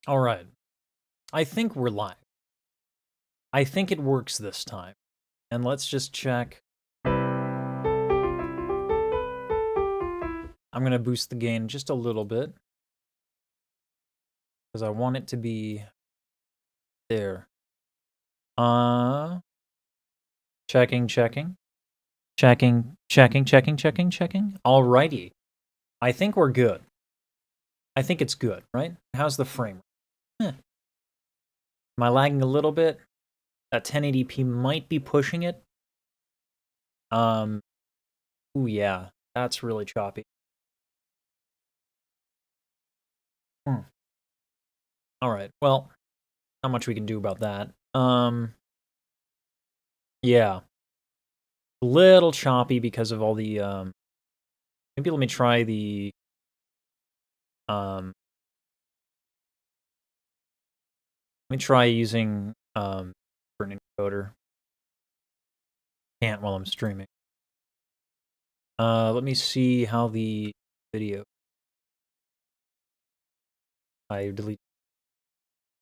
All right. I think we're live. I think it works this time. And let's just check. I'm going to boost the gain just a little bit because I want it to be there. Checking. Alrighty. I think we're good. I think it's good, right? How's the frame? Am I lagging a little bit? That 1080p might be pushing it. Ooh, yeah. That's really choppy. All right. Well, not much we can do about that. Yeah. A little choppy because of all the maybe let me try the let me try using for an encoder. Can't while I'm streaming. Let me see how the video. I delete.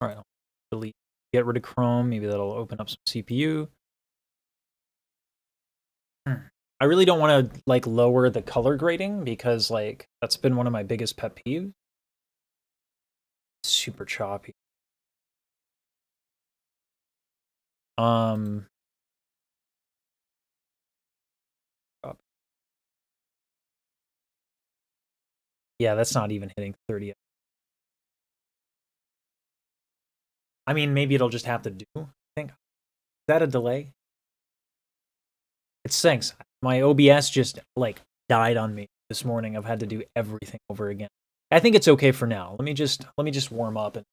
All right, I'll delete. Get rid of Chrome. Maybe that'll open up some CPU. I really don't want to like lower the color grading because like that's been one of my biggest pet peeves. Super choppy. Yeah, that's not even hitting 30. I mean, maybe it'll just have to do. I think. Is that a delay? It stinks. My OBS just like died on me this morning. I've had to do everything over again. I think it's okay for now. Let me just warm up and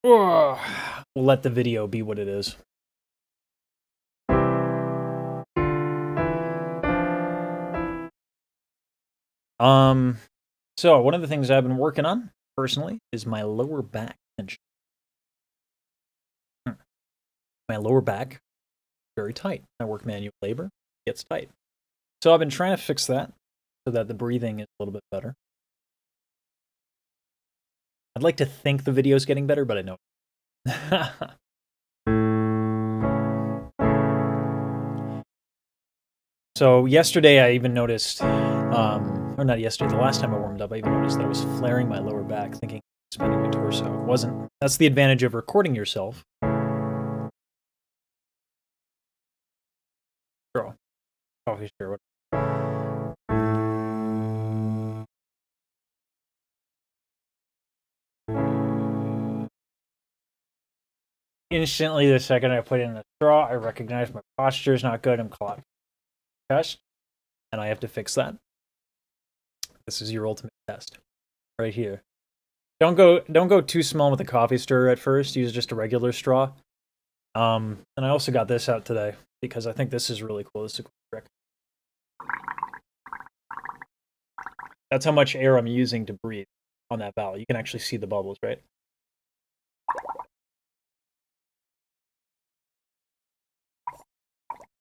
we'll let the video be what it is. So one of the things I've been working on personally is my lower back tension. My lower back very tight. I work manual labor, it gets tight. So I've been trying to fix that so that the breathing is a little bit better. I'd like to think the video's getting better, but I know. So yesterday I even noticed, or not yesterday, the last time I warmed up, I even noticed that I was flaring my lower back, thinking expanding my torso. It wasn't. That's the advantage of recording yourself. Girl, coffee sure. Instantly, the second I put in the straw, I recognize my posture is not good. I'm caught. Test, and I have to fix that. This is your ultimate test, right here. Don't go too small with the coffee stirrer at first. Use just a regular straw. And I also got this out today because I think this is really cool. This is a cool trick. That's how much air I'm using to breathe on that valve. You can actually see the bubbles, right?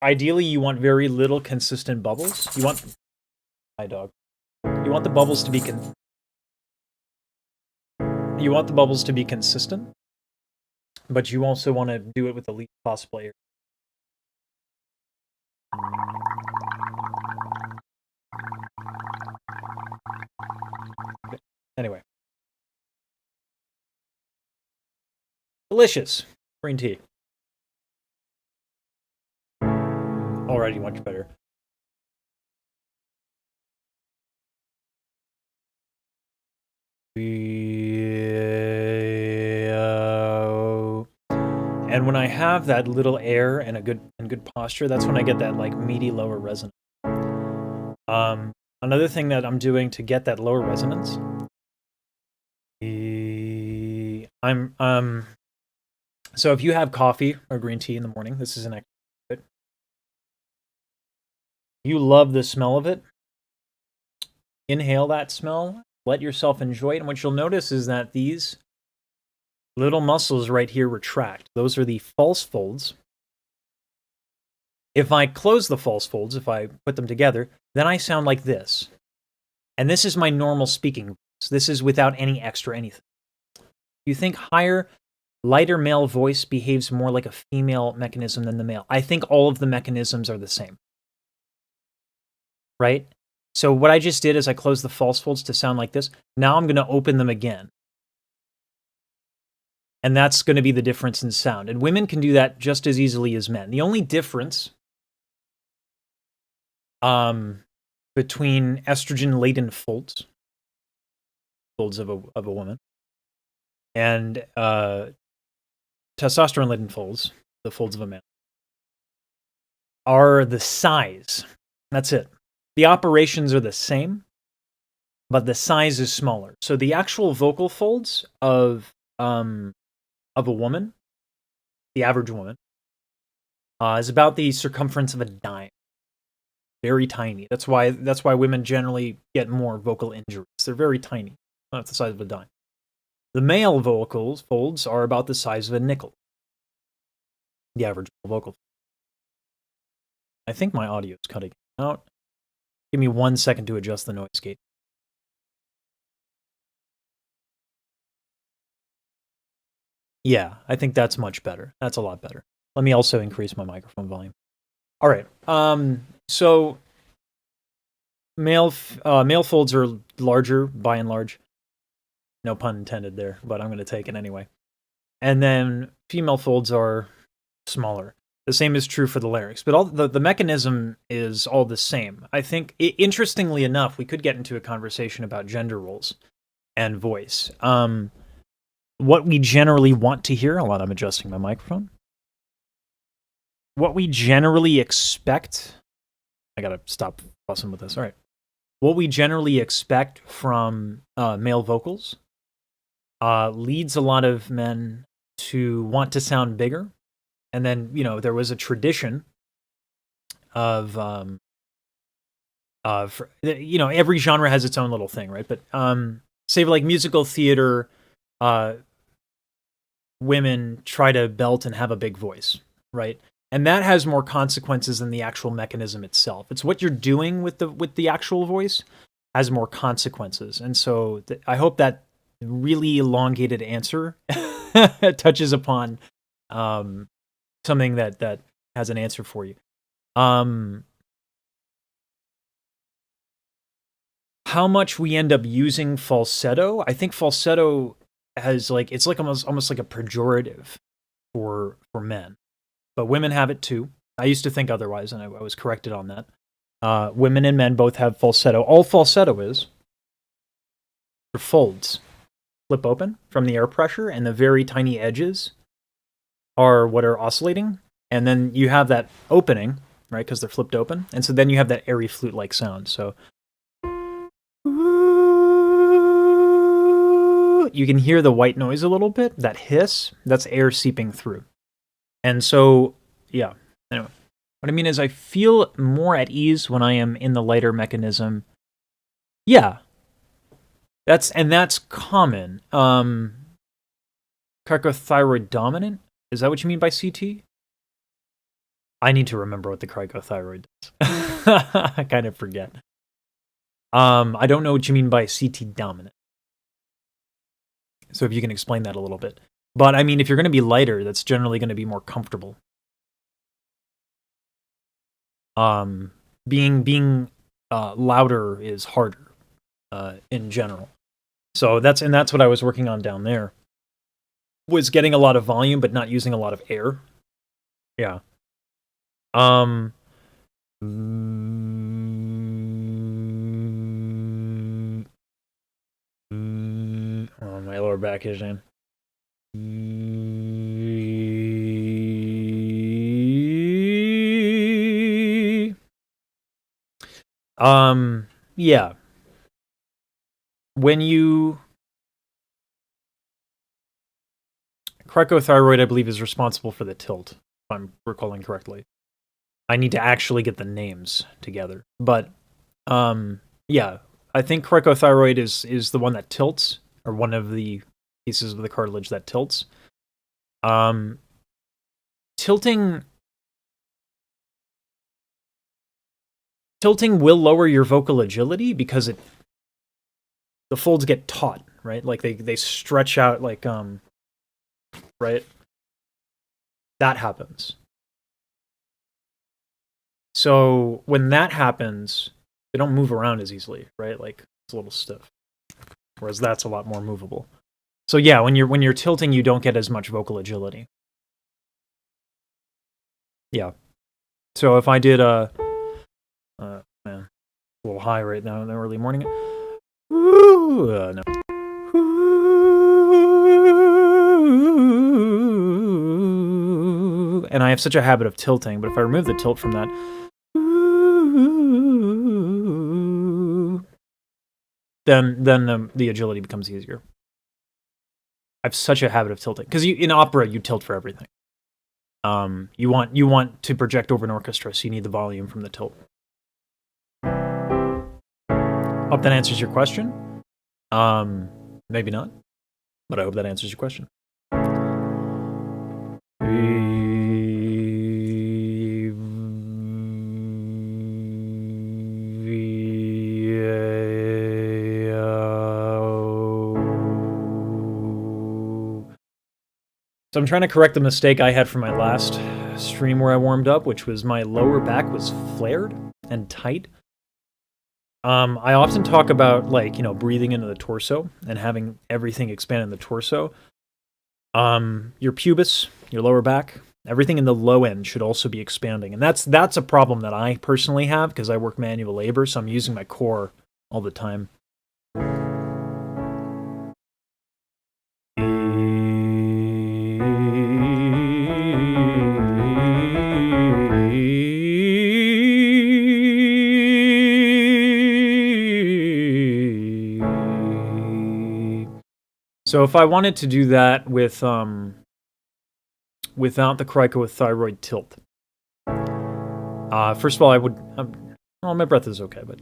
Ideally, you want very little consistent bubbles. You want... Hi, dog. You want the bubbles to be You want the bubbles to be consistent, but you also want to do it with the least possible air. Anyway. Delicious. Green tea. Already much better. And when I have that little air and a good posture, that's when I get that like meaty lower resonance. Another thing that I'm doing to get that lower resonance, so if you have coffee or green tea in the morning, this is an extra good. You love the smell of it. Inhale that smell. Let yourself enjoy it. And what you'll notice is that these little muscles right here retract. Those are the false folds. If I close the false folds, if I put them together, then I sound like this. And this is my normal speaking voice. This is without any extra anything. You think lighter male voice behaves more like a female mechanism than the male? I think all of the mechanisms are the same. Right? So what I just did is I closed the false folds to sound like this. Now I'm going to open them again. And that's going to be the difference in sound. And women can do that just as easily as men. The only difference between estrogen-laden folds of a woman, and testosterone-laden folds, the folds of a man, are the size. That's it. The operations are the same, but the size is smaller. So the actual vocal folds of a woman, the average woman, is about the circumference of a dime. Very tiny. That's why women generally get more vocal injuries. They're very tiny, not the size of a dime. The male vocals folds are about the size of a nickel. The average vocal. I think my audio is cutting out. Give me 1 second to adjust the noise gate. Yeah, I think that's much better. That's a lot better. Let me also increase my microphone volume. All right. So male folds are larger by and large. No pun intended there, but I'm going to take it anyway. And then female folds are smaller. The same is true for the larynx, but all the mechanism is all the same. I think, interestingly enough, we could get into a conversation about gender roles and voice. What we generally want to hear, hold on, I'm adjusting my microphone. What we generally expect, I gotta stop fussing with this, all right. What we generally expect from male vocals leads a lot of men to want to sound bigger. And then, there was a tradition of, every genre has its own little thing, right? But say like musical theater, women try to belt and have a big voice, right? And that has more consequences than the actual mechanism itself. It's what you're doing with the actual voice has more consequences. And so I hope that really elongated answer touches upon something that has an answer for you. How much we end up using falsetto? I think falsetto has it's like almost like a pejorative for men, but women have it too. I used to think otherwise, and I was corrected on that. Women and men both have falsetto. All falsetto is are folds flip open from the air pressure, and the very tiny edges are what are oscillating, and then you have that opening, right, because they're flipped open, and so then you have that airy flute-like sound. So you can hear the white noise a little bit, that hiss, that's air seeping through. And so, yeah, anyway. What I mean is I feel more at ease when I am in the lighter mechanism. Yeah. That's common. Cricothyroid dominant? Is that what you mean by CT? I need to remember what the cricothyroid does. I kind of forget. I don't know what you mean by CT dominant. So if you can explain that a little bit. But I mean, if you're going to be lighter, that's generally going to be more comfortable. Being louder is harder in general. So that's what I was working on down there. Was getting a lot of volume, but not using a lot of air. Yeah. Oh, my lower back is in. Yeah. When you cricothyroid, I believe, is responsible for the tilt, if I'm recalling correctly. I need to actually get the names together. But yeah, I think cricothyroid is the one that tilts, or one of the pieces of the cartilage that tilts. Tilting will lower your vocal agility because the folds get taut, right? Like they stretch out like right? That happens. So when that happens, they don't move around as easily, right? Like it's a little stiff. Whereas that's a lot more movable. So yeah, when you're tilting, you don't get as much vocal agility. Yeah. So if I did man, a little high right now in the early morning. No. And I have such a habit of tilting, but if I remove the tilt from that, then the agility becomes easier. I have such a habit of tilting because in opera you tilt for everything. You want to project over an orchestra, so you need the volume from the tilt. Hope that answers your question. Maybe not, but I hope that answers your question. So I'm trying to correct the mistake I had from my last stream where I warmed up, which was my lower back was flared and tight. I often talk about, like, you know, breathing into the torso and having everything expand in the torso. Your pubis, your lower back, everything in the low end should also be expanding. And that's a problem that I personally have because I work manual labor, so I'm using my core all the time. So if I wanted to do that with without the cricothyroid tilt, first of all, I would. Well, my breath is okay, but.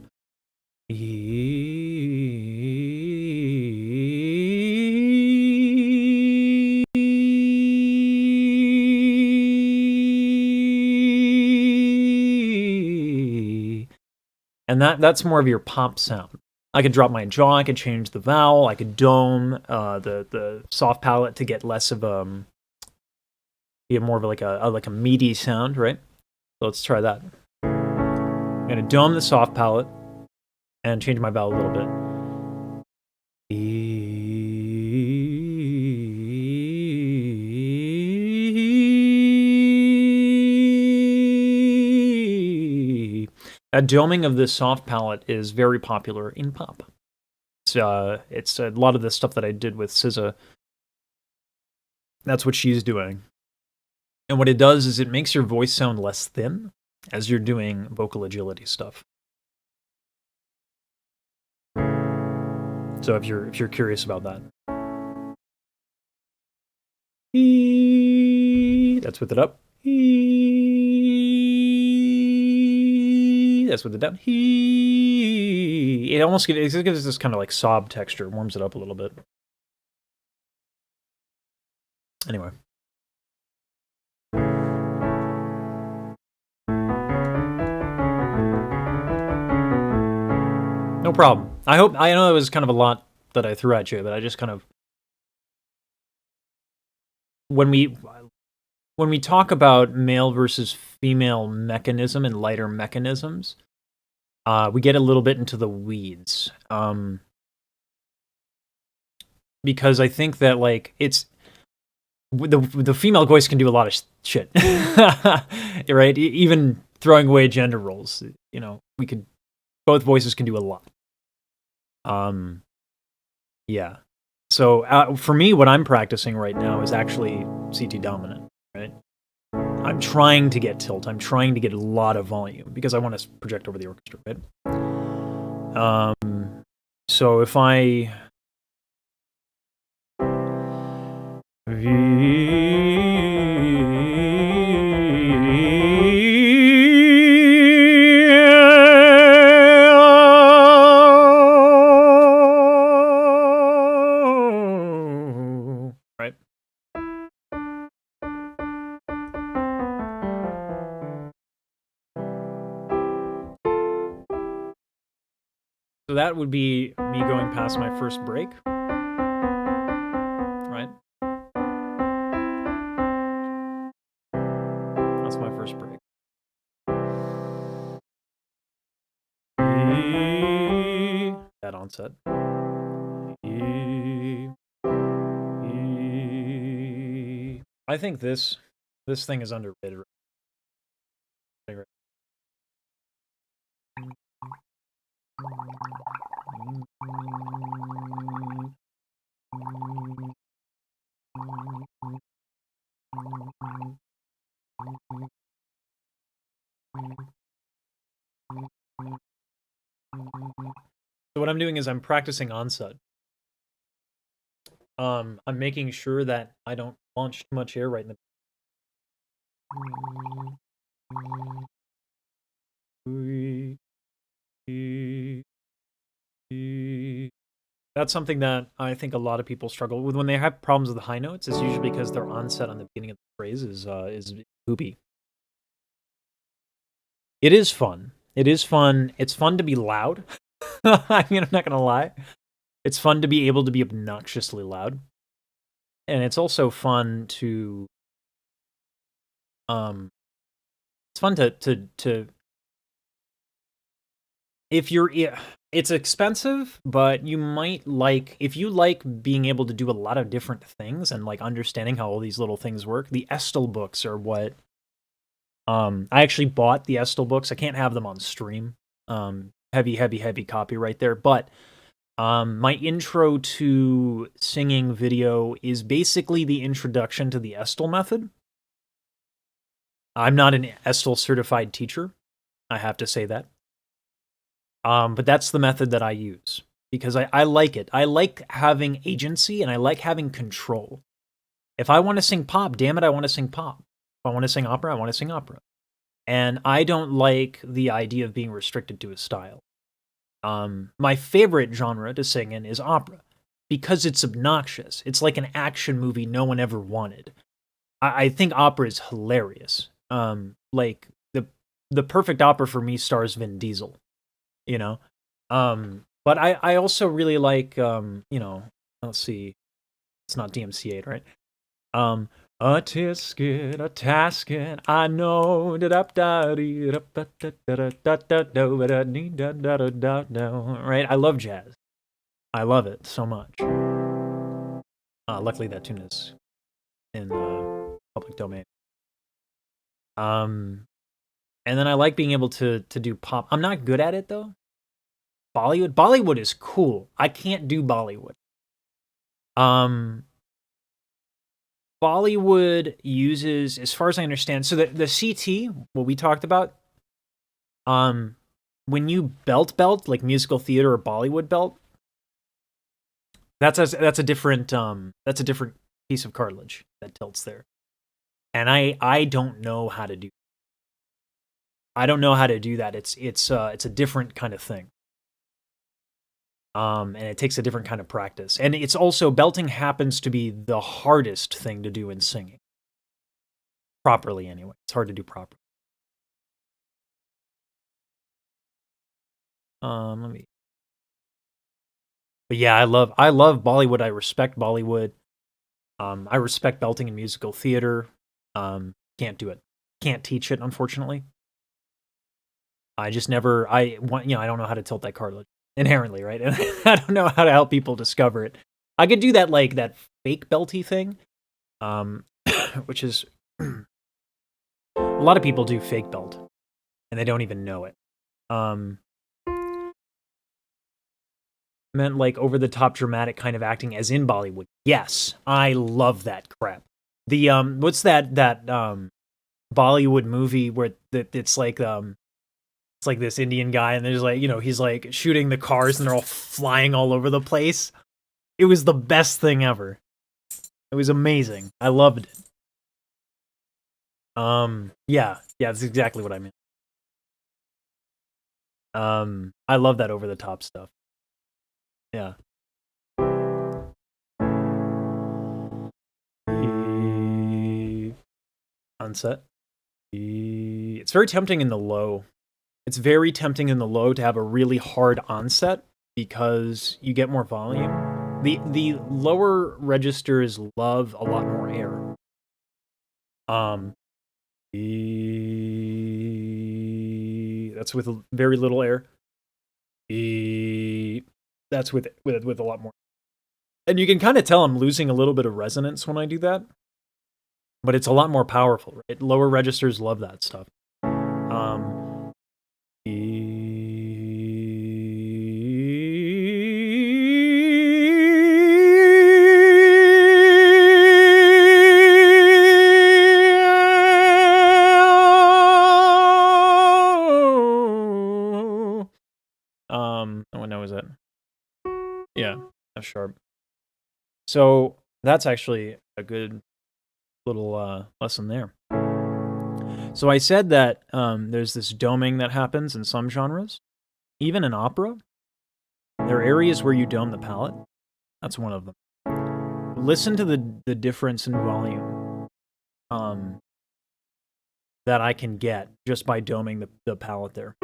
And that's more of your pop sound. I could drop my jaw, I could change the vowel, I could dome the soft palate to get less of be more of like a meaty sound, right? So let's try that. I'm gonna dome the soft palate and change my vowel a little bit. That doming of this soft palate is very popular in pop. It's a lot of the stuff that I did with SZA. That's what she's doing. And what it does is it makes your voice sound less thin as you're doing vocal agility stuff. So if you're curious about that. That's with it up. That's with it down. It almost gives this kind of like sob texture, warms it up a little bit. Anyway. No problem. I know it was kind of a lot that I threw at you, but I just kind of when we talk about male versus female mechanism and lighter mechanisms, we get a little bit into the weeds. Because I think that, like, it's the female voice can do a lot of shit, right? Even throwing away gender roles, you know, both voices can do a lot. Yeah. So for me, what I'm practicing right now is actually CT dominant, right? I'm trying to get tilt. I'm trying to get a lot of volume because I want to project over the orchestra, right? So if I right. So that would be me going past my first break. that onset. I think this thing is underrated. So what I'm doing is I'm practicing onset. I'm making sure that I don't launch too much air right in the. That's something that I think a lot of people struggle with when they have problems with the high notes. Is usually because their onset on the beginning of the phrase is poopy. It is fun. It is fun. It's fun to be loud. I mean, I'm not gonna lie. It's fun to be able to be obnoxiously loud, and it's also fun to it's fun to if you're it's expensive, but you might like if you like being able to do a lot of different things and like understanding how all these little things work. The Estel books are what I actually bought the Estel books. I can't have them on stream. Heavy copyright there, but my intro to singing video is basically the introduction to the Estel method. I'm not an Estel certified teacher. I have to say that. But that's the method that I use because I like it. I like having agency and I like having control. If I want to sing pop, damn it, I want to sing pop. If I want to sing opera, I want to sing opera. And I don't like the idea of being restricted to a style. My favorite genre to sing in is opera because it's obnoxious. It's like an action movie no one ever wanted. I think opera is hilarious. Like the perfect opera for me stars Vin Diesel, you know. But I also really like let's see, it's not DMC8, right? A tisket, a tasket, I know right? I love jazz. I love it so much. Luckily that tune is in the public domain. And then I like being able to do pop. I'm not good at it though. Bollywood is cool. I can't do Bollywood. Bollywood uses, as far as I understand, so the CT, what we talked about, when you belt like musical theater or Bollywood belt, that's a different piece of cartilage that tilts there, and I don't know how to do. I don't know how to do that. It's a different kind of thing. And it takes a different kind of practice. And it's also, belting happens to be the hardest thing to do in singing. Properly, anyway. It's hard to do properly. Let me. But yeah, I love Bollywood. I respect Bollywood. I respect belting in musical theater. Can't do it. Can't teach it, unfortunately. I just never. I don't know how to tilt that cartilage inherently, right? And I don't know how to help people discover it. I could do that, like that fake belty thing, which is a lot of people do fake belt, and they don't even know it. Meant like over the top dramatic kind of acting, as in Bollywood. Yes, I love that crap. The what's that Bollywood movie where it's like this Indian guy and there's like, he's like shooting the cars and they're all flying all over the place. It was the best thing ever. It was amazing. I loved it. Yeah, that's exactly what I mean. I love that over the top stuff. Yeah. Onset. It's very tempting in the low. It's very tempting in the low to have a really hard onset because you get more volume. The lower registers love a lot more air. That's with very little air. That's with a lot more. And you can kind of tell I'm losing a little bit of resonance when I do that. But it's a lot more powerful, right? Lower registers love that stuff. What note was that? Yeah, F sharp. So that's actually a good little lesson there. So I said that there's this doming that happens in some genres. Even in opera, there are areas where you dome the palette. That's one of them. Listen to the difference in volume that I can get just by doming the palette there.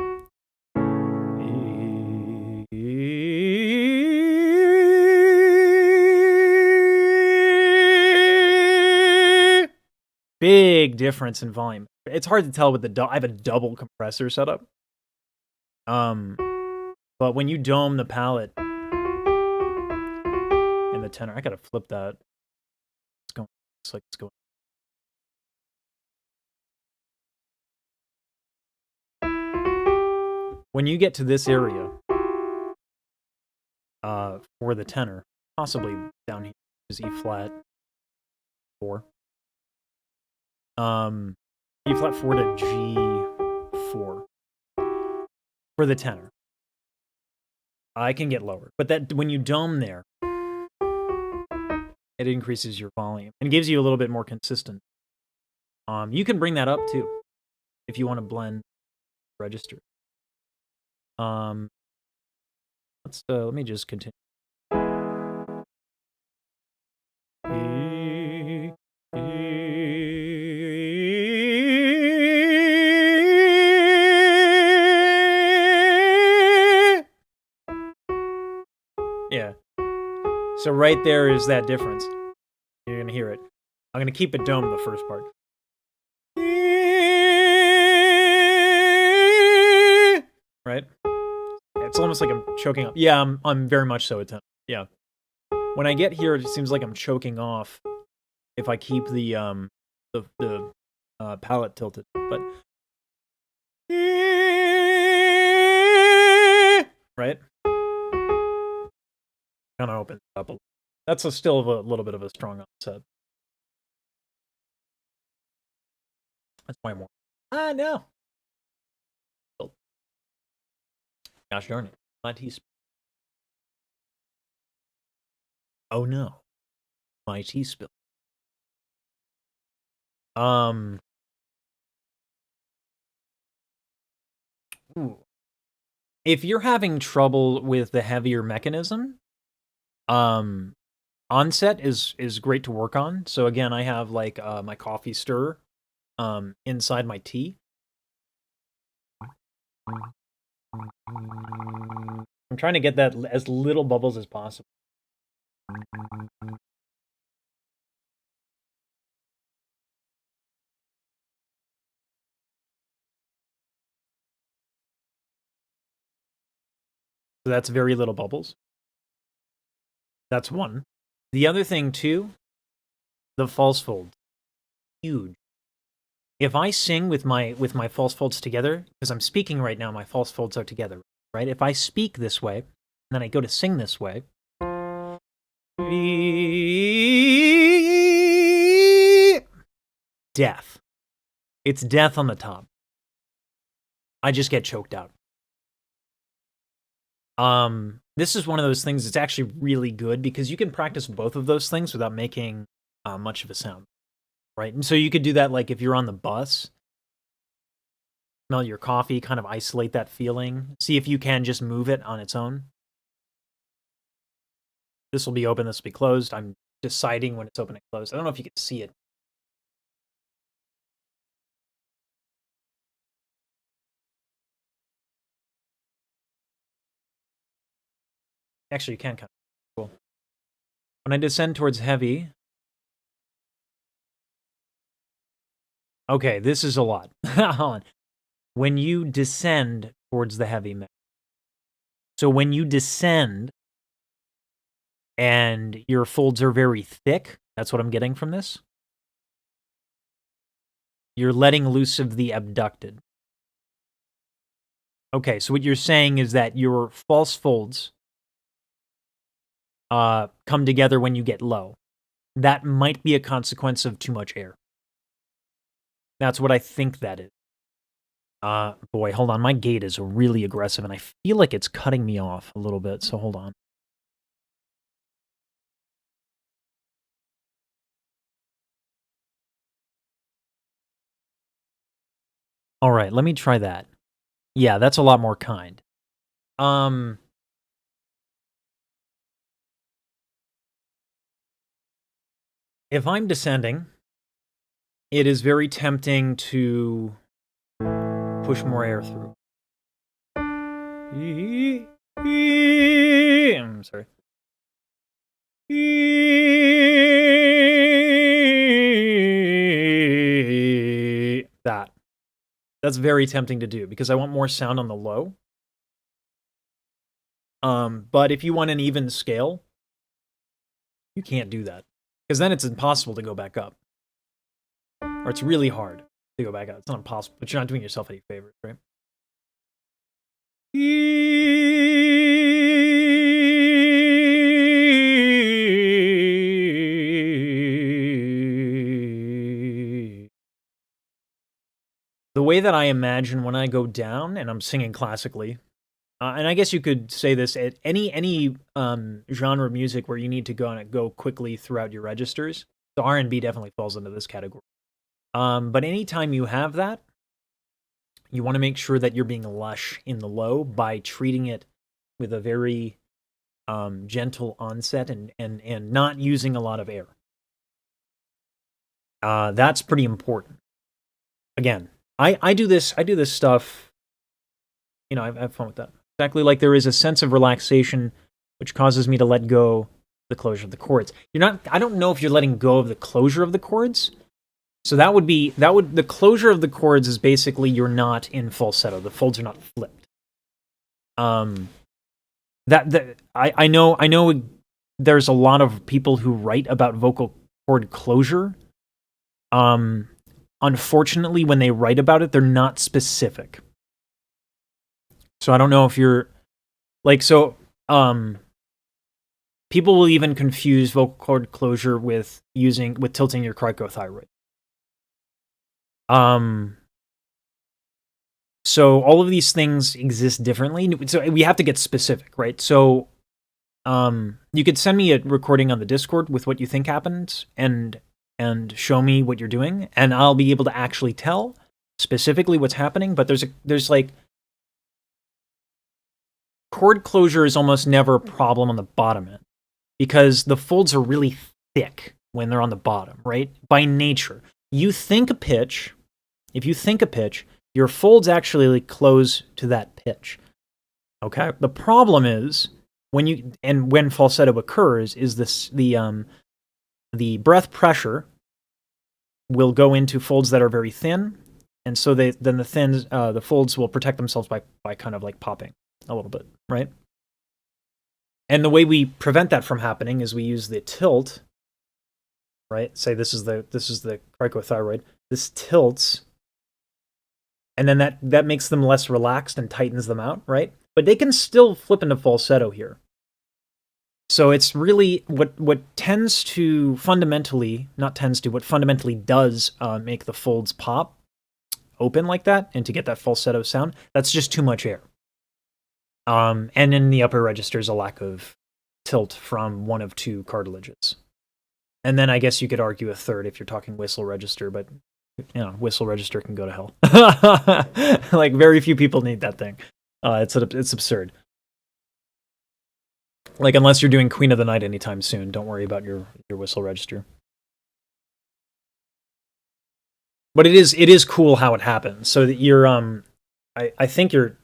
Big difference in volume. It's hard to tell with I have a double compressor setup. But when you dome the palette in the tenor, I gotta flip that. It's going. It's like it's going. When you get to this area, for the tenor, possibly down here is E flat 4. E flat 4 to G4 for the tenor. I can get lower, but that when you dome there, it increases your volume and gives you a little bit more consistent. You can bring that up too if you want to blend register. Let me just continue. Yeah. So right there is that difference. You're gonna hear it. I'm gonna keep it domed the first part. Right? It's almost like I'm choking up. Yeah, I'm very much so attentive. Yeah. When I get here, it seems like I'm choking off if I keep the palette tilted. But right? Kind of opens up a little. That's still a little bit of a strong onset. That's why more. No. Gosh darn it. My tea spill. Oh no. My tea spill. Ooh. If you're having trouble with the heavier mechanism, onset is great to work on. So again, I have like my coffee stirrer inside my tea. I'm trying to get that as little bubbles as possible. So that's very little bubbles. That's one. The other thing too, the false folds. Huge. If I sing with my false folds together, because I'm speaking right now, my false folds are together, right? If I speak this way, and then I go to sing this way, death. It's death on the top. I just get choked out. This is one of those things that's actually really good because you can practice both of those things without making much of a sound, right? And so you could do that like if you're on the bus, smell your coffee, kind of isolate that feeling, see if you can just move it on its own. This will be open, this will be closed. I'm deciding when it's open and closed. I don't know if you can see it. Actually, you can kind of. Cool. When I descend towards heavy. Okay, this is a lot. Hold on. When you descend towards the heavy mix. So when you descend, and your folds are very thick. That's what I'm getting from this. You're letting loose of the abducted. Okay, so what you're saying is that your false folds come together when you get low. That might be a consequence of too much air. That's what I think that is. Boy, hold on. My gate is really aggressive, and I feel like it's cutting me off a little bit, so hold on. All right, let me try that. Yeah, that's a lot more kind. If I'm descending, it is very tempting to push more air through. I'm sorry. That's very tempting to do because I want more sound on the low. But if you want an even scale, you can't do that because then it's impossible to go back up. Or it's really hard to go back up. It's not impossible, but you're not doing yourself any favors, right? The way that I imagine when I go down and I'm singing classically, and I guess you could say this at any genre of music where you need to go quickly throughout your registers. So R&B definitely falls into this category. But anytime you have that, you want to make sure that you're being lush in the low by treating it with a very gentle onset and not using a lot of air. That's pretty important. Again, I do this stuff. You know, I have fun with that. Exactly like there is a sense of relaxation which causes me to let go the closure of the chords. I don't know if you're letting go of the closure of the chords. So the closure of the chords is basically you're not in falsetto. The folds are not flipped. I know there's a lot of people who write about vocal cord closure. Unfortunately, when they write about it, they're not specific. So I don't know if you're people will even confuse vocal cord closure with tilting your cricothyroid. So all of these things exist differently. So we have to get specific, right? So you could send me a recording on the Discord with what you think happened and show me what you're doing, and I'll be able to actually tell specifically what's happening. But there's like chord closure is almost never a problem on the bottom end because the folds are really thick when they're on the bottom, right? By nature. If you think a pitch, your folds actually close to that pitch. Okay? The problem is when falsetto occurs is the breath pressure will go into folds that are very thin, and so the folds will protect themselves by kind of like popping a little bit, right? And the way we prevent that from happening is we use the tilt, right? Say this is the cricothyroid. This tilts, and then that makes them less relaxed and tightens them out, right? But they can still flip into falsetto here. So it's really what fundamentally does make the folds pop open like that and to get that falsetto sound. That's just too much air. And in the upper registers, a lack of tilt from one of two cartilages. And then I guess you could argue a third if you're talking whistle register, but whistle register can go to hell. Like very few people need that thing. It's absurd. Like unless you're doing Queen of the Night anytime soon, don't worry about your whistle register. But it is cool how it happens. So that your I think your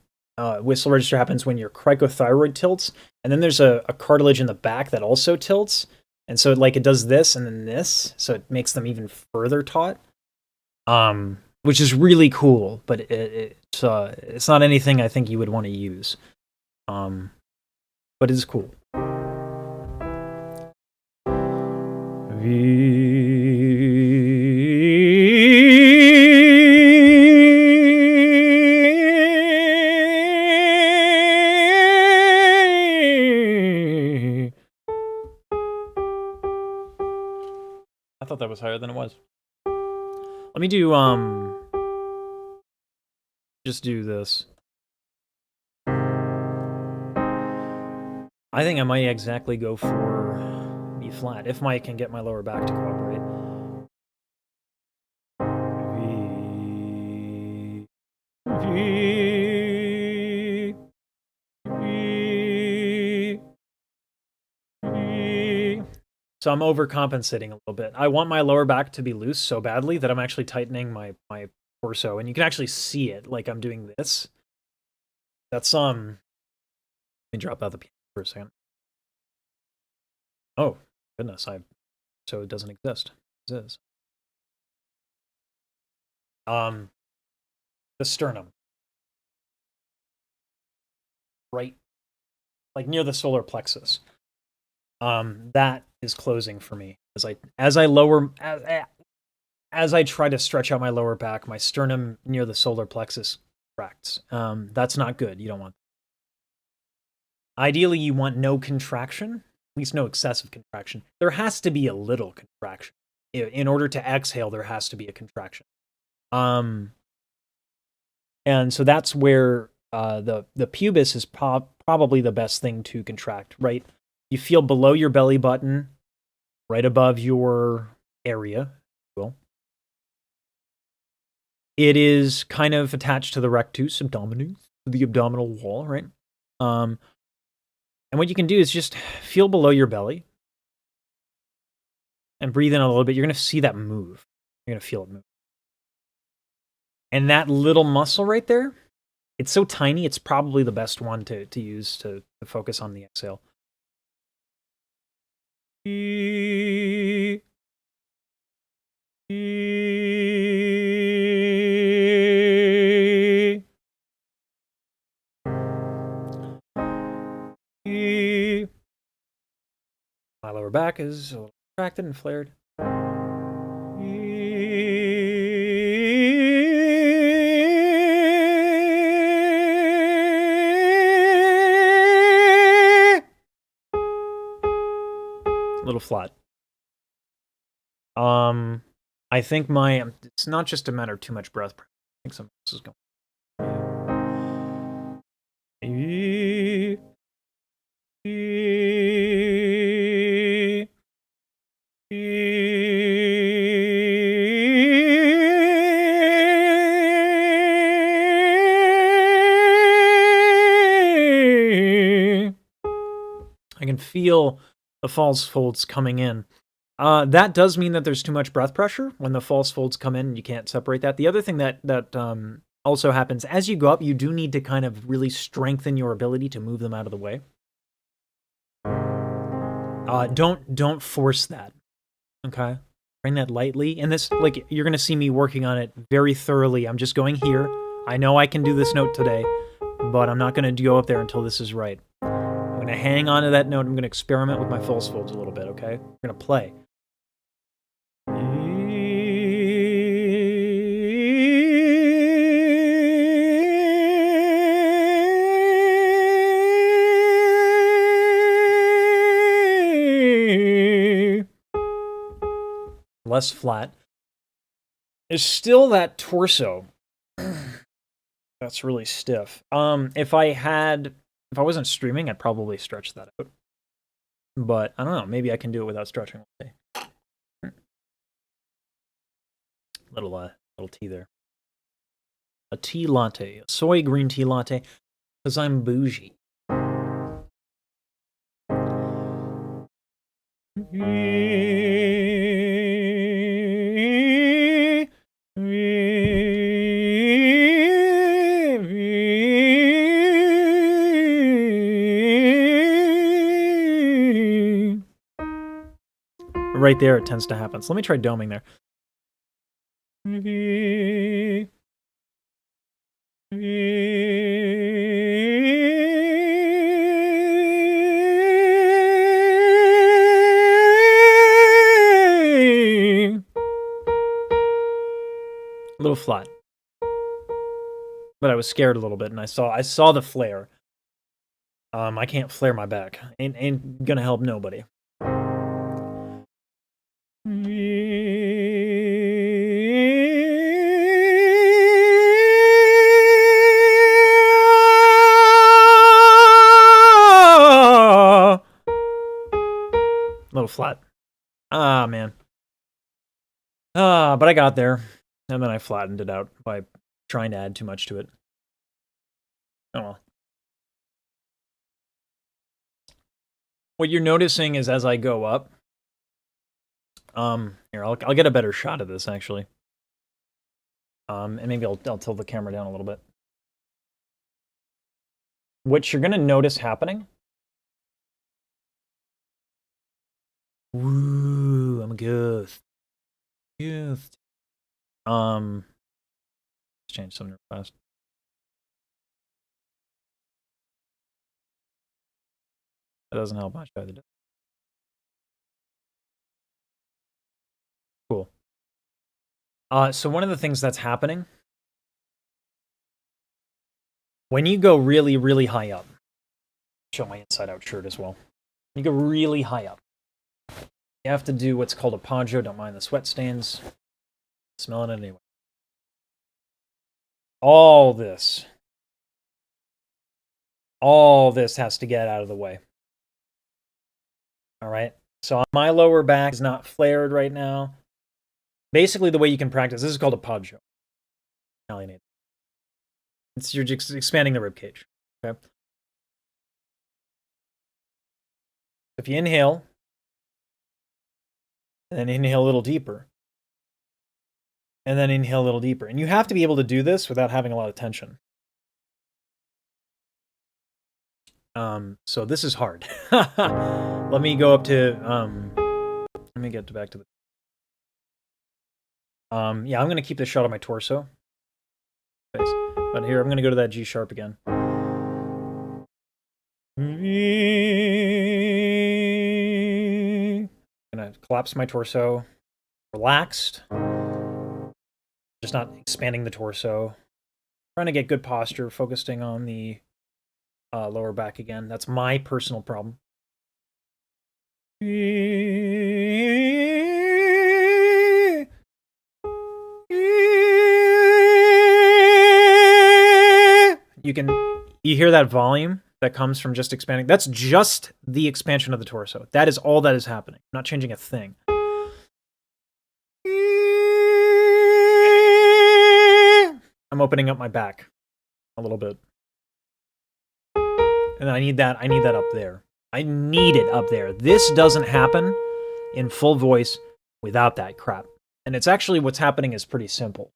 whistle register happens when your cricothyroid tilts, and then there's a cartilage in the back that also tilts, and so it does this and then this, so it makes them even further taut, which is really cool. But it's not anything I think you would want to use, but it's cool. I thought that was higher than it was. Let me do, just do this. I think I might exactly go for B flat, if I can get my lower back to cooperate. So I'm overcompensating a little bit. I want my lower back to be loose so badly that I'm actually tightening my torso, and you can actually see it, like I'm doing this. That's let me drop out the piano for a second. Oh goodness, so it doesn't exist. It is. The sternum, right, like near the solar plexus. That is closing for me as I try to stretch out my lower back. My sternum near the solar plexus contracts. That's not good. You don't want. Ideally, you want no contraction, at least no excessive contraction. There has to be a little contraction. In order to exhale, there has to be a contraction. And so that's where the pubis is probably the best thing to contract, right? You feel below your belly button, right above your area. Well, it is kind of attached to the rectus abdominis, the abdominal wall, right? And what you can do is just feel below your belly and breathe in a little bit. You're going to see that move. You're going to feel it move. And that little muscle right there, it's so tiny, it's probably the best one to use to focus on the exhale. My lower back is a little contracted and flared. A little flat. I think it's not just a matter of too much breath. I think something else is going. I can feel the false folds coming in. That does mean that there's too much breath pressure when the false folds come in. You can't separate that. The other thing that also happens as you go up, you do need to kind of really strengthen your ability to move them out of the way. Don't force that. Okay, bring that lightly. And this, like, you're gonna see me working on it very thoroughly. I'm just going here. I know I can do this note today, but I'm not gonna go up there until this is right. I'm gonna hang on to that note. I'm gonna experiment with my false folds a little bit. Okay, we're gonna play. Less flat. There's still that torso that's really stiff. If I wasn't streaming, I'd probably stretch that out. But I don't know, maybe I can do it without stretching. Little tea there. A tea latte, a soy green tea latte, because I'm bougie. Right there, it tends to happen. So let me try doming there. A little flat. But I was scared a little bit, and I saw the flare. I can't flare my back. Ain't gonna help nobody. A little flat. Ah, man. But I got there, and then I flattened it out by trying to add too much to it. Oh well. What you're noticing is as I go up, here, I'll get a better shot of this, actually. And maybe I'll tilt the camera down a little bit. What you're gonna notice happening. Woo, I'm a ghost. Ghost. Let's change something real fast. That doesn't help much either. Cool. So one of the things that's happening when you go really, really high up, show my inside out shirt as well. When you go really high up, you have to do what's called a Paggio. Don't mind the sweat stains. Smelling it anyway. All this has to get out of the way. All right. So my lower back is not flared right now. Basically, the way you can practice, this is called a Paggio. You're just expanding the rib cage. Okay. If you inhale, and then inhale a little deeper, and then inhale a little deeper, and you have to be able to do this without having a lot of tension. So this is hard. Let me go up to let me get back to the yeah, I'm gonna keep the shot of my torso. But here I'm gonna go to that G sharp again. Gonna collapse my torso, relaxed, just not expanding the torso. Trying to get good posture, focusing on the lower back again. That's my personal problem. You hear that volume that comes from just expanding? That's just the expansion of the torso. That is all that is happening. I'm not changing a thing. I'm opening up my back a little bit. And I need that up there. I need it up there. This doesn't happen in full voice without that crap. And it's actually what's happening is pretty simple.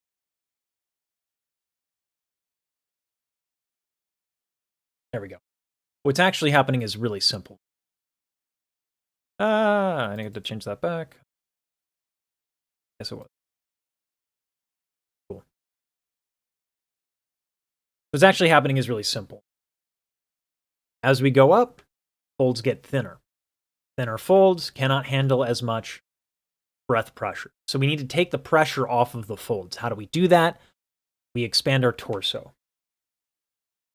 There we go. What's actually happening is really simple. I need to change that back. Yes, it was. Cool. What's actually happening is really simple. As we go up, folds get thinner. Thinner folds cannot handle as much breath pressure. So we need to take the pressure off of the folds. How do we do that? We expand our torso.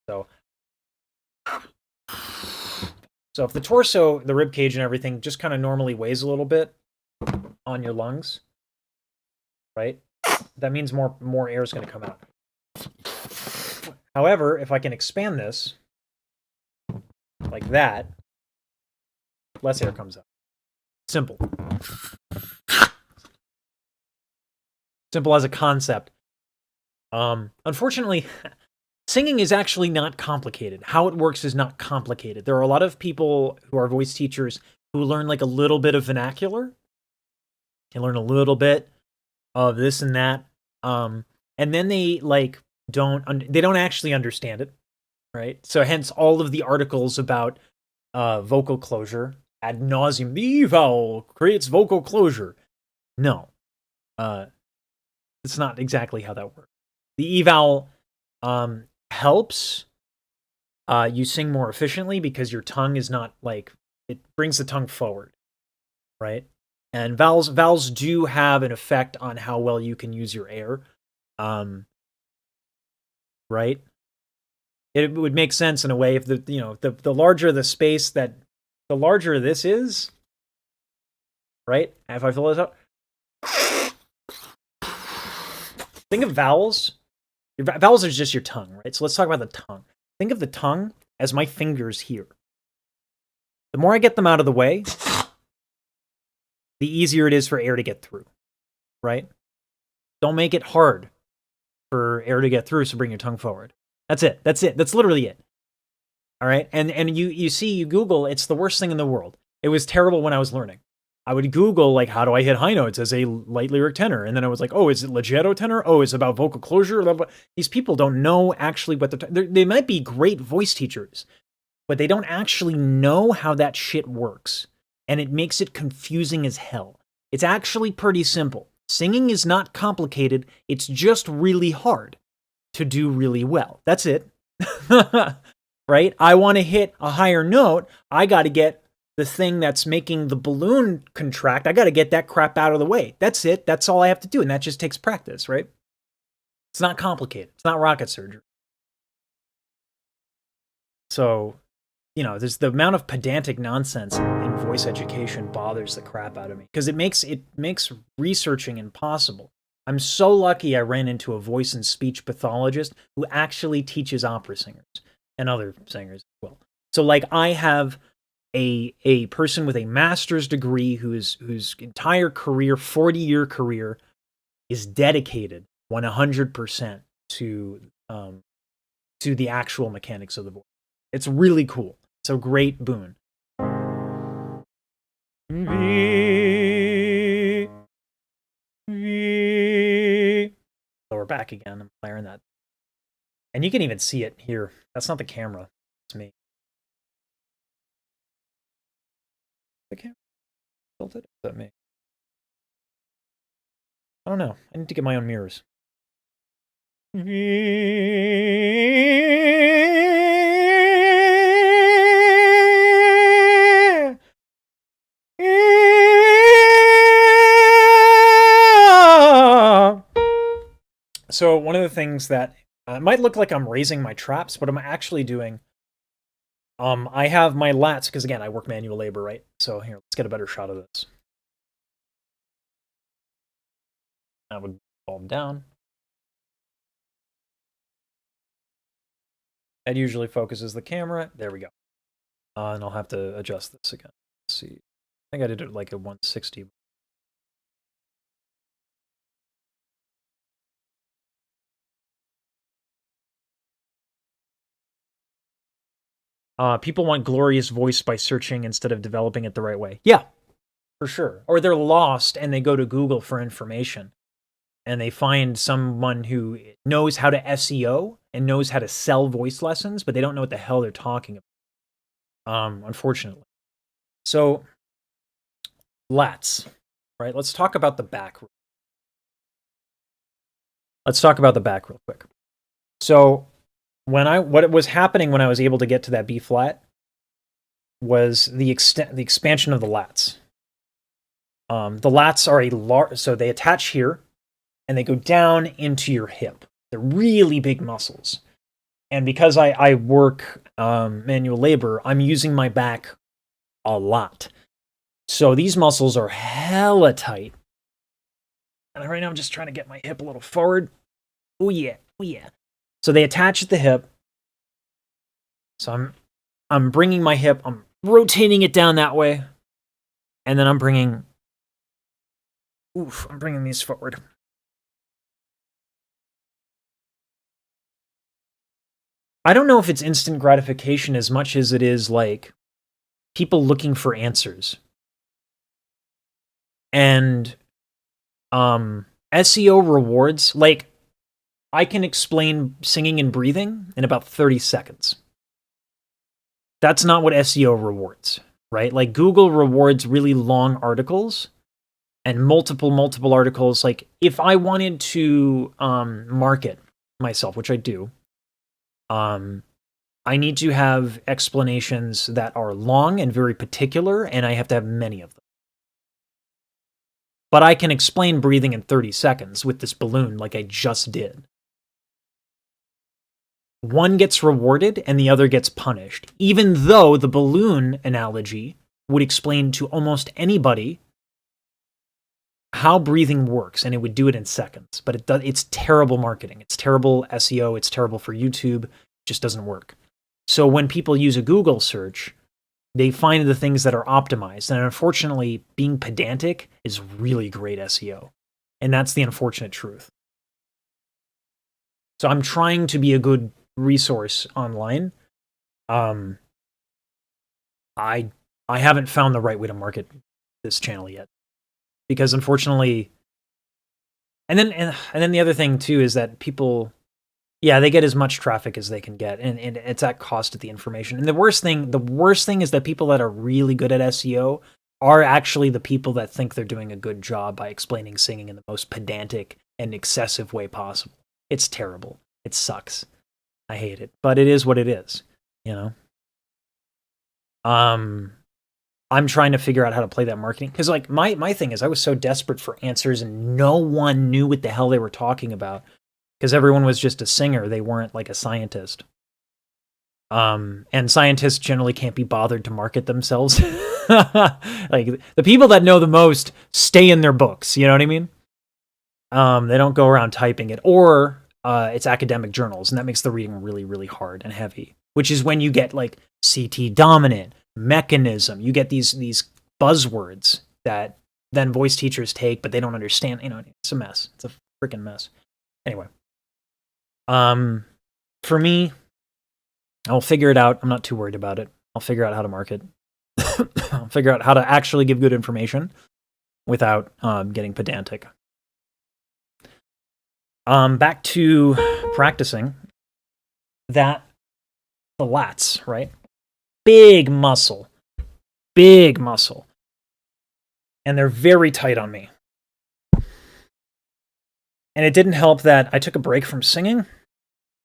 So if the torso, the rib cage and everything just kind of normally weighs a little bit on your lungs, right? That means more air is going to come out. However, if I can expand this like that, less air comes out. Simple. Simple as a concept. Unfortunately, singing is actually not complicated. How it works is not complicated. There are a lot of people who are voice teachers who learn like a little bit of vernacular. They learn a little bit of this and that. And then they like they don't actually understand it, right? So hence all of the articles about vocal closure ad nauseum. The E-vowel creates vocal closure. No. It's not exactly how that works. The E-vowel helps you sing more efficiently because your tongue is not like, it brings the tongue forward, right? And vowels do have an effect on how well you can use your air. Right? It would make sense in a way if the larger the space that the larger this is, right? If I fill this up, think of vowels. Your vowels are just your tongue, right? So let's talk about the tongue. Think of the tongue as my fingers here. The more I get them out of the way, the easier it is for air to get through, right? Don't make it hard for air to get through, so bring your tongue forward. That's it. That's it. That's literally it. All right? And you Google, it's the worst thing in the world. It was terrible when I was learning. I would Google, like, how do I hit high notes as a light lyric tenor? And then I was like, oh, is it legato tenor? Oh, it's about vocal closure? These people don't know actually what they might be great voice teachers, but they don't actually know how that shit works. And it makes it confusing as hell. It's actually pretty simple. Singing is not complicated. It's just really hard to do really well. That's it. Right? I want to hit a higher note. I got to get the thing that's making the balloon contract. I got to get that crap out of the way. That's it. That's all I have to do. And that just takes practice, right? It's not complicated. It's not rocket surgery. So, there's the amount of pedantic nonsense in voice education bothers the crap out of me because it makes researching impossible. I'm so lucky I ran into a voice and speech pathologist who actually teaches opera singers and other singers as well. So, like, I have a person with a master's degree whose entire career, 40-year career, is dedicated 100% to the actual mechanics of the voice. It's really cool. It's a great boon. So we're back again. I'm blaring that. And you can even see it here. That's not the camera. It's me. The camera tilted? Is that me? I don't know. I need to get my own mirrors. So one of the things that it might look like I'm raising my traps, but I'm actually doing, I have my lats, because again, I work manual labor, right? So here, let's get a better shot of this. I would fall them down. That usually focuses the camera. There we go. And I'll have to adjust this again. Let's see. I think I did it like a 160. People want glorious voice by searching instead of developing it the right way. Yeah, for sure. Or they're lost and they go to Google for information. And they find someone who knows how to SEO and knows how to sell voice lessons, but they don't know what the hell they're talking about. Unfortunately. So, lats, right? Let's talk about the back. Let's talk about the back real quick. So, what was happening when I was able to get to that B flat was the expansion of the lats. The lats are so they attach here and they go down into your hip. They're really big muscles. And because I work manual labor, I'm using my back a lot. So these muscles are hella tight. And right now I'm just trying to get my hip a little forward. Oh yeah, oh yeah. So they attach at the hip. So I'm bringing my hip, I'm rotating it down that way. And then I'm bringing these forward. I don't know if it's instant gratification as much as it is like people looking for answers. And SEO rewards, like, I can explain singing and breathing in about 30 seconds. That's not what SEO rewards, right? Like, Google rewards really long articles and multiple articles. Like, if I wanted to market myself, which I do, I need to have explanations that are long and very particular, and I have to have many of them. but I can explain breathing in 30 seconds with this balloon like I just did. One gets rewarded and the other gets punished, even though the balloon analogy would explain to almost anybody how breathing works, and it would do it in seconds. But it's terrible marketing. It's terrible SEO. It's terrible for YouTube. It just doesn't work. So when people use a Google search, they find the things that are optimized. And unfortunately, being pedantic is really great SEO. And that's the unfortunate truth. So I'm trying to be a good resource online. I haven't found the right way to market this channel yet. Because unfortunately, and then the other thing too is that people, yeah, they get as much traffic as they can get, and it's at cost of the information. And the worst thing is that people that are really good at SEO are actually the people that think they're doing a good job by explaining singing in the most pedantic and excessive way possible. It's terrible. It sucks. I hate it, but it is what it is, you know. I'm trying to figure out how to play that marketing, because like my thing is I was so desperate for answers and no one knew what the hell they were talking about, because everyone was just a singer. They weren't like a scientist. And scientists generally can't be bothered to market themselves. Like the people that know the most stay in their books, you know what I mean? They don't go around typing it, or it's academic journals, and that makes the reading really, really hard and heavy, which is when you get like CT dominant, mechanism. You get these buzzwords that then voice teachers take, but they don't understand. You know, it's a mess. It's a freaking mess. Anyway, for me, I'll figure it out. I'm not too worried about it. I'll figure out how to market. I'll figure out how to actually give good information without getting pedantic. Back to practicing that, the lats, right? Big muscle. And they're very tight on me. And it didn't help that I took a break from singing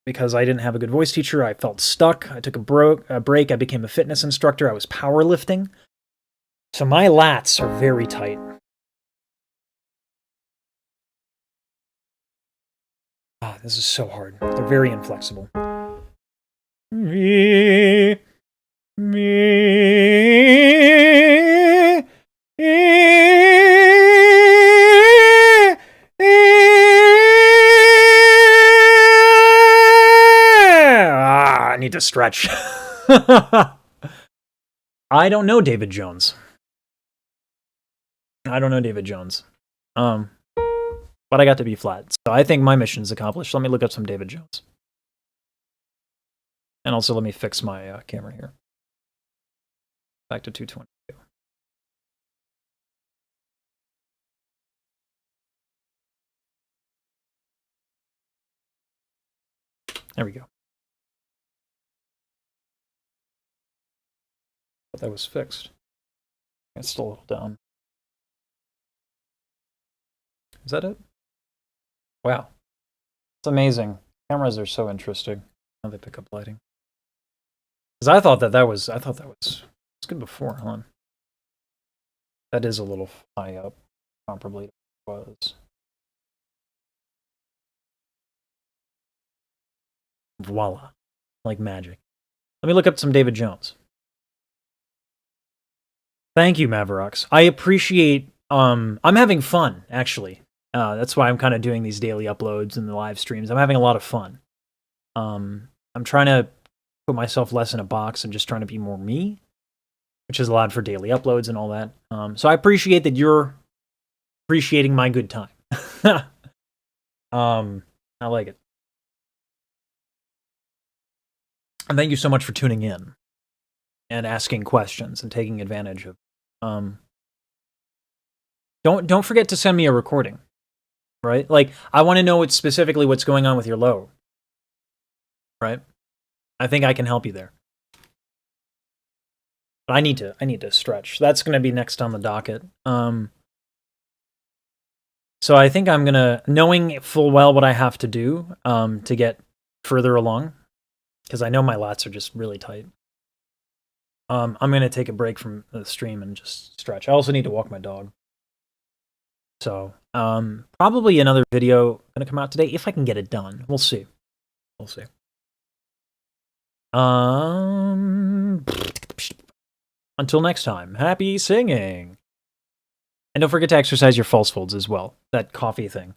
because I didn't have a good voice teacher. I felt stuck. I took a break. I became a fitness instructor. I was powerlifting. So my lats are very tight. This is so hard. They're very inflexible. Me. I need to stretch. I don't know David Jones. But I got to be flat. So I think my mission's accomplished. Let me look up some David Jones. And also let me fix my camera here. Back to 222. There we go. But that was fixed. It's still a little down. Is that it? Wow. It's amazing. Cameras are so interesting how they pick up lighting. Because I thought that was good before, huh? That is a little high up, comparably to what it was. Voila. Like magic. Let me look up some David Jones. Thank you, Maverox. I appreciate, I'm having fun, actually. That's why I'm kind of doing these daily uploads and the live streams. I'm having a lot of fun. I'm trying to put myself less in a box and just trying to be more me, which is allowed for daily uploads and all that. So I appreciate that you're appreciating my good time. I like it. And thank you so much for tuning in and asking questions and taking advantage of. Don't forget to send me a recording, right? Like, I want to know specifically what's going on with your low, right? I think I can help you there. But I need to stretch. That's going to be next on the docket. So I think I'm going to, knowing full well what I have to do to get further along, because I know my lats are just really tight. I'm going to take a break from the stream and just stretch. I also need to walk my dog. So, probably another video gonna come out today if I can get it done. We'll see. We'll see. Until next time, happy singing. And don't forget to exercise your false folds as well. That coffee thing.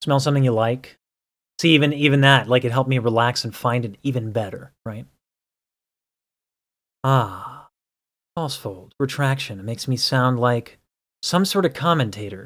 Smell something you like. See, even that, like, it helped me relax and find it even better, right? Ah, false fold, retraction. It makes me sound like some sort of commentator.